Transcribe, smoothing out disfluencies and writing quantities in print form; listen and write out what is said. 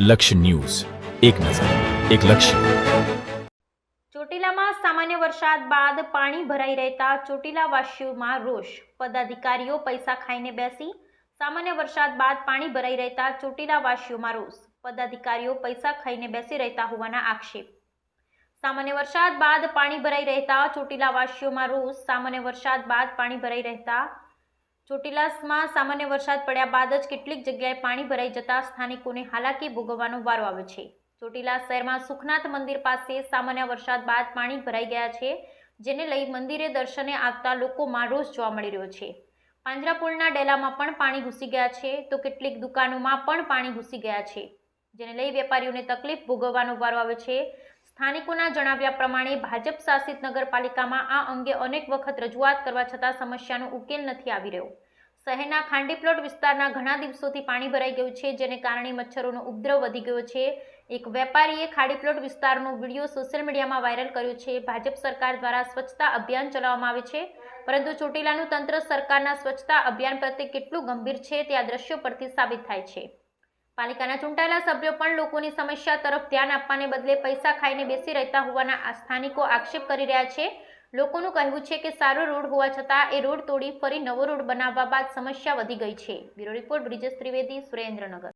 લક્ષ્ય ન્યૂઝ, એક નજર, એક લક્ષ્ય. ચોટીલામાં સામાન્ય વરસાદ બાદ પાણી ભરાઈ રહેતા ચોટીલાવાસીઓમાં રોષ. પદાધિકારીઓ પૈસા ખાઈને બેસી. સામાન્ય વરસાદ બાદ પાણી ભરાઈ રહેતા ચોટીલાવાસીઓમાં રોષ. પદાધિકારીઓ પૈસા ખાઈને બેસી રહેતા હોવાના આક્ષેપ. સામાન્ય વરસાદ બાદ પાણી ભરાઈ રહેતા ચોટીલાવાસીઓમાં રોષ. સામાન્ય વરસાદ બાદ પાણી ભરાઈ રહેતા ચોટીલામાં સામાન્ય વરસાદ પડ્યા બાદ જ કેટલીક જગ્યાએ પાણી ભરાઈ જતા સ્થાનિકોને હાલાકી ભોગવવાનો વારો આવ્યો છે. ચોટીલા શહેરમાં સુખનાથ મંદિર પાસે સામાન્ય વરસાદ બાદ પાણી ભરાઈ ગયા છે, જેને લઈ મંદિરે દર્શને આવતા લોકોમાં રોષ જોવા મળી રહ્યો છે. પાંજરાપોળના ડેલામાં પણ પાણી ઘૂસી ગયા છે, તો કેટલીક દુકાનોમાં પણ પાણી ઘૂસી ગયા છે, જેને લઈ વેપારીઓને તકલીફ ભોગવવાનો વારો આવ્યો છે. સ્થાનિકોના જણાવ્યા પ્રમાણે ભાજપ શાસિત નગરપાલિકામાં આ અંગે અનેક વખત રજૂઆત કરવા છતાં સમસ્યાનો ઉકેલ નથી આવી રહ્યો. શહેરના ખાંડીપ્લોટ વિસ્તારના ઘણા દિવસોથી પાણી ભરાઈ ગયું છે, જેને કારણે મચ્છરોનો ઉપદ્રવ વધી ગયો છે. એક વેપારીએ ખાડીપ્લોટ વિસ્તારનો વિડીયો સોશિયલ મીડિયામાં વાયરલ કર્યો છે. ભાજપ સરકાર દ્વારા સ્વચ્છતા અભિયાન ચલાવવામાં આવે છે, પરંતુ ચોટીલાનું તંત્ર સરકારના સ્વચ્છતા અભિયાન પ્રત્યે કેટલું ગંભીર છે તે આ દ્રશ્યો પરથી સાબિત થાય છે. પાલિકાના ચૂંટાયેલા સભ્યો પણ લોકોની સમસ્યા તરફ ધ્યાન આપવાને બદલે પૈસા ખાઈને બેસી રહેતા હોવાના સ્થાનિકો આક્ષેપ કરી રહ્યા છે. લોકોનું કહેવું છે કે સારો રોડ હોવા છતાં એ રોડ તોડી ફરી નવો રોડ બનાવવા બાદ સમસ્યા વધી ગઈ છે. Bureau report Brijesh Trivedi, Surendranagar.